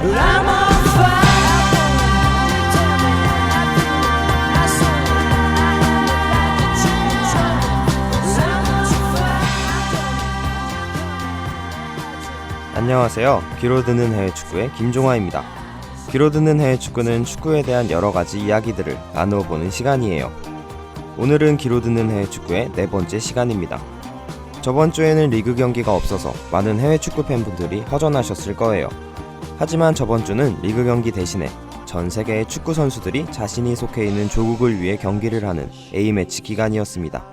I'm on fire. 안녕하세요. 귀로 듣는 해외 축구의 김종화입니다. 귀로 듣는 해외 축구는 축구에 대한 여러 가지 이야기들을 나누어 보는 시간이에요. 오늘은 귀로 듣는 해외 축구의 네 번째 시간입니다. 저번 주에는 리그 경기가 없어서 많은 해외 축구 팬분들이 허전하셨을 거예요. 하지만 저번 주는 리그 경기 대신에 전 세계의 축구 선수들이 자신이 속해 있는 조국을 위해 경기를 하는 A매치 기간이었습니다.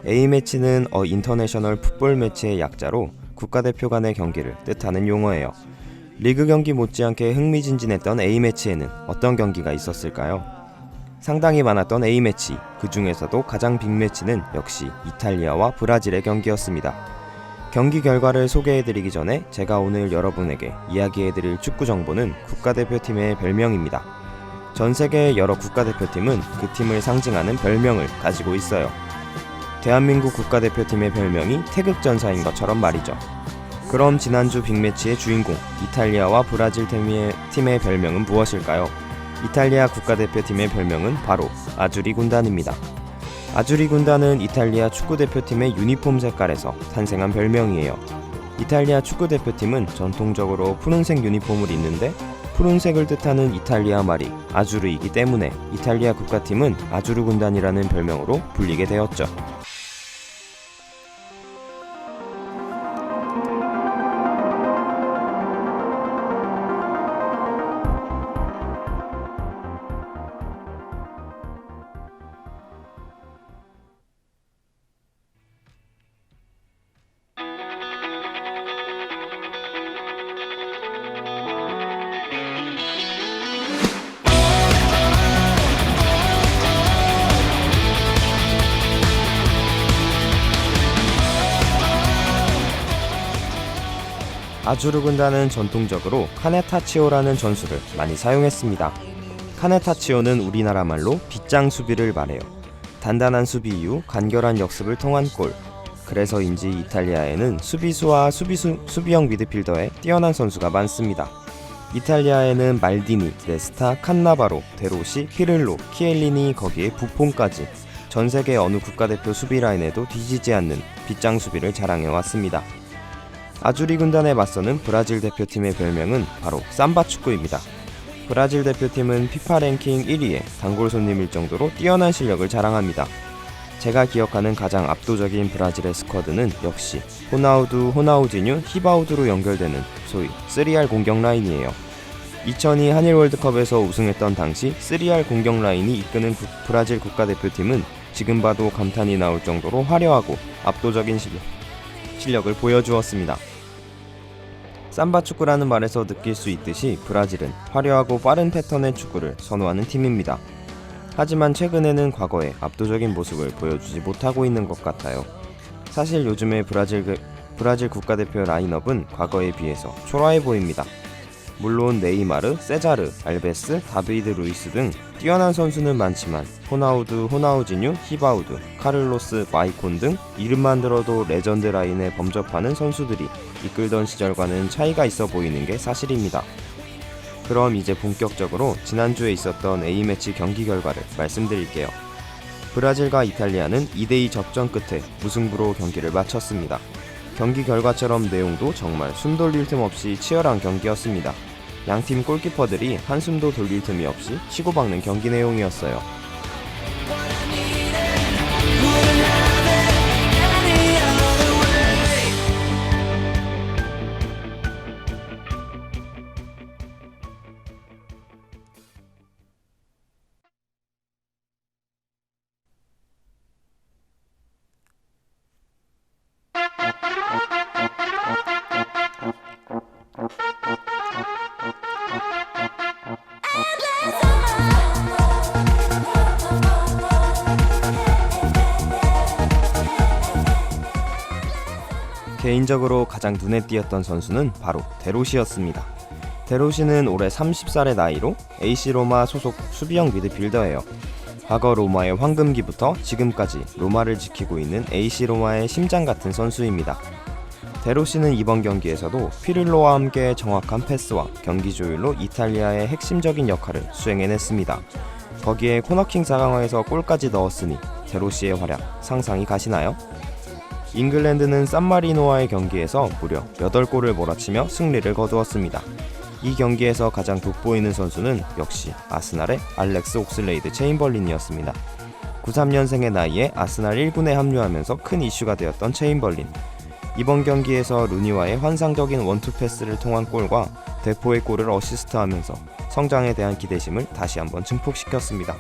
A매치는 인터내셔널 풋볼 매치의 약자로 국가대표 간의 경기를 뜻하는 용어예요. 리그 경기 못지않게 흥미진진했던 A매치에는 어떤 경기가 있었을까요? 상당히 많았던 A매치, 그 중에서도 가장 빅매치는 역시 이탈리아와 브라질의 경기였습니다. 경기 결과를 소개해드리기 전에 제가 오늘 여러분에게 이야기해드릴 축구 정보는 국가대표팀의 별명입니다. 전 세계의 여러 국가대표팀은 그 팀을 상징하는 별명을 가지고 있어요. 대한민국 국가대표팀의 별명이 태극전사인 것처럼 말이죠. 그럼 지난주 빅매치의 주인공 이탈리아와 브라질 팀의 별명은 무엇일까요? 이탈리아 국가대표팀의 별명은 바로 아주리 군단입니다. 아주리 군단은 이탈리아 축구대표팀의 유니폼 색깔에서 탄생한 별명이에요. 이탈리아 축구대표팀은 전통적으로 푸른색 유니폼을 입는데 푸른색을 뜻하는 이탈리아 말이 아주르이기 때문에 이탈리아 국가팀은 아주르 군단이라는 별명으로 불리게 되었죠. 아주르 군단은 전통적으로 카네타치오라는 전술을 많이 사용했습니다. 카네타치오는 우리나라 말로 빗장 수비를 말해요. 단단한 수비 이후 간결한 역습을 통한 골. 그래서인지 이탈리아에는 수비수와 수비형 미드필더에 뛰어난 선수가 많습니다. 이탈리아에는 말디니, 네스타, 칸나바로, 데로시, 피를로, 키엘리니, 거기에 부폰까지 전 세계 어느 국가대표 수비 라인에도 뒤지지 않는 빗장 수비를 자랑해왔습니다. 아주리 군단에 맞서는 브라질 대표팀의 별명은 바로 삼바 축구입니다. 브라질 대표팀은 피파 랭킹 1위의 단골 손님일 정도로 뛰어난 실력을 자랑합니다. 제가 기억하는 가장 압도적인 브라질의 스쿼드는 역시 호나우두, 호나우지뉴, 히바우두로 연결되는 소위 3R 공격 라인이에요. 2002 한일 월드컵에서 우승했던 당시 3R 공격 라인이 이끄는 브라질 국가대표팀은 지금 봐도 감탄이 나올 정도로 화려하고 압도적인 실력을 보여주었습니다. 삼바 축구라는 말에서 느낄 수 있듯이 브라질은 화려하고 빠른 패턴의 축구를 선호하는 팀입니다. 하지만 최근에는 과거의 압도적인 모습을 보여주지 못하고 있는 것 같아요. 사실 요즘의 브라질 국가대표 라인업은 과거에 비해서 초라해 보입니다. 물론 네이마르, 세자르, 알베스, 다비드 루이스 등 뛰어난 선수는 많지만 호나우두, 호나우지뉴, 히바우두, 카를로스, 마이콘 등 이름만 들어도 레전드 라인에 범접하는 선수들이 이끌던 시절과는 차이가 있어 보이는 게 사실입니다. 그럼 이제 본격적으로 지난주에 있었던 A매치 경기 결과를 말씀드릴게요. 브라질과 이탈리아는 2대2 접전 끝에 무승부로 경기를 마쳤습니다. 경기 결과처럼 내용도 정말 숨 돌릴 틈 없이 치열한 경기였습니다. 양팀 골키퍼들이 한숨도 돌릴 틈이 없이 치고박는 경기 내용이었어요. 개인적으로 가장 눈에 띄었던 선수는 바로 데로시였습니다. 데로시는 올해 30살의 나이로 AC 로마 소속 수비형 미드필더예요. 과거 로마의 황금기부터 지금까지 로마를 지키고 있는 AC 로마의 심장 같은 선수입니다. 데로시는 이번 경기에서도 피를로와 함께 정확한 패스와 경기 조율로 이탈리아의 핵심적인 역할을 수행해냈습니다. 거기에 코너킹 상황에서 골까지 넣었으니 데로시의 활약 상상이 가시나요? 잉글랜드는 산마리노와의 경기에서 무려 8골을 몰아치며 승리를 거두었습니다. 이 경기에서 가장 돋보이는 선수는 역시 아스날의 알렉스 옥슬레이드 체인벌린이었습니다. 93년생의 나이에 아스날 1군에 합류하면서 큰 이슈가 되었던 체인벌린. 이번 경기에서 루니와의 환상적인 원투 패스를 통한 골과 대포의 골을 어시스트하면서 성장에 대한 기대심을 다시 한번 증폭시켰습니다.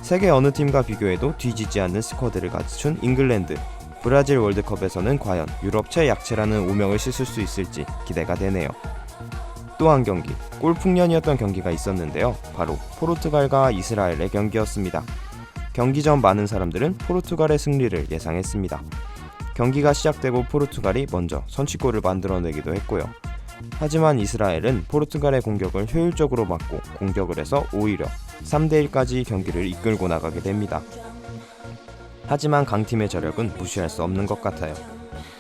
세계 어느 팀과 비교해도 뒤지지 않는 스쿼드를 갖춘 잉글랜드. 브라질 월드컵에서는 과연 유럽 최약체라는 오명을 씻을 수 있을지 기대가 되네요. 또 한 경기, 골풍년이었던 경기가 있었는데요. 바로 포르투갈과 이스라엘의 경기였습니다. 경기 전 많은 사람들은 포르투갈의 승리를 예상했습니다. 경기가 시작되고 포르투갈이 먼저 선취골을 만들어내기도 했고요. 하지만 이스라엘은 포르투갈의 공격을 효율적으로 막고 공격을 해서 오히려 3대1까지 경기를 이끌고 나가게 됩니다. 하지만 강팀의 저력은 무시할 수 없는 것 같아요.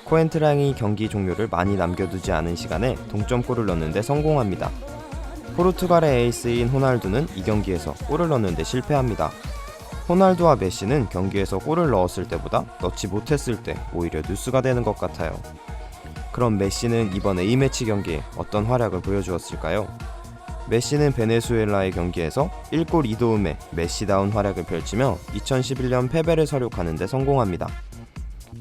코엔트랑이 경기 종료를 많이 남겨두지 않은 시간에 동점골을 넣는데 성공합니다. 포르투갈의 에이스인 호날두는 이 경기에서 골을 넣는데 실패합니다. 호날두와 메시는 경기에서 골을 넣었을 때보다 넣지 못했을 때 오히려 뉴스가 되는 것 같아요. 그럼 메시는 이번 A매치 경기에 어떤 활약을 보여주었을까요? 메시는 베네수엘라의 경기에서 1골 2도움의 메시다운 활약을 펼치며 2011년 패배를 서력하는 데 성공합니다.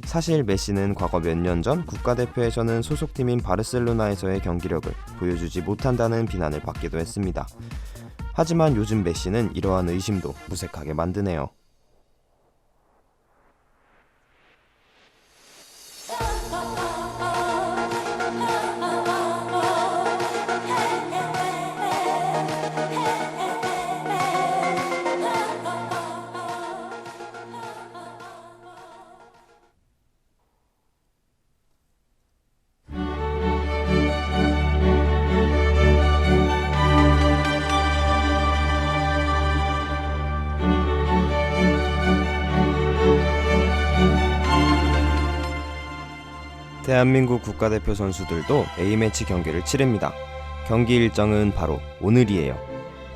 사실 메시는 과거 몇 년 전 국가대표에서는 소속팀인 바르셀로나에서의 경기력을 보여주지 못한다는 비난을 받기도 했습니다. 하지만 요즘 메시는 이러한 의심도 무색하게 만드네요. 대한민국 국가대표 선수들도 A매치 경기를 치릅니다. 경기 일정은 바로 오늘이에요.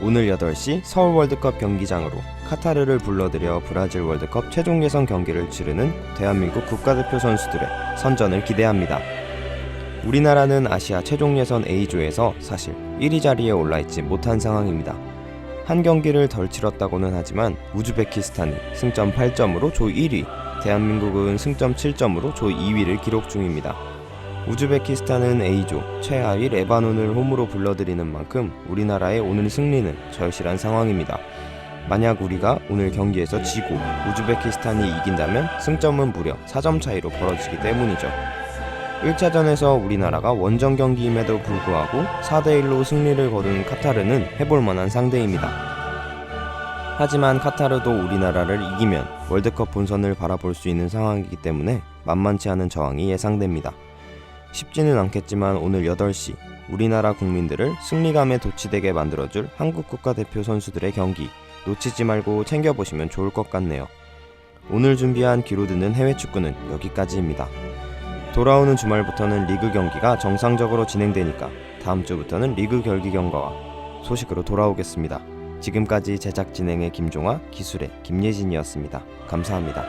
오늘 8시 서울 월드컵 경기장으로 카타르를 불러들여 브라질 월드컵 최종 예선 경기를 치르는 대한민국 국가대표 선수들의 선전을 기대합니다. 우리나라는 아시아 최종 예선 A조에서 사실 1위 자리에 올라있지 못한 상황입니다. 한 경기를 덜 치렀다고는 하지만 우즈베키스탄이 승점 8점으로 조 1위, 대한민국은 승점 7점으로 조 2위를 기록 중입니다. 우즈베키스탄은 A조 최하위 레바논을 홈으로 불러들이는 만큼 우리나라의 오늘 승리는 절실한 상황입니다. 만약 우리가 오늘 경기에서 지고 우즈베키스탄이 이긴다면 승점은 무려 4점 차이로 벌어지기 때문이죠. 1차전에서 우리나라가 원정 경기임에도 불구하고 4대1로 승리를 거둔 카타르는 해볼만한 상대입니다. 하지만 카타르도 우리나라를 이기면 월드컵 본선을 바라볼 수 있는 상황이기 때문에 만만치 않은 저항이 예상됩니다. 쉽지는 않겠지만 오늘 8시 우리나라 국민들을 승리감에 도취되게 만들어줄 한국 국가대표 선수들의 경기 놓치지 말고 챙겨보시면 좋을 것 같네요. 오늘 준비한 귀로 듣는 해외 축구는 여기까지입니다. 돌아오는 주말부터는 리그 경기가 정상적으로 진행되니까 다음 주부터는 리그 결기 경과와 소식으로 돌아오겠습니다. 지금까지 제작 진행의 김종아, 기술의 김예진이었습니다. 감사합니다.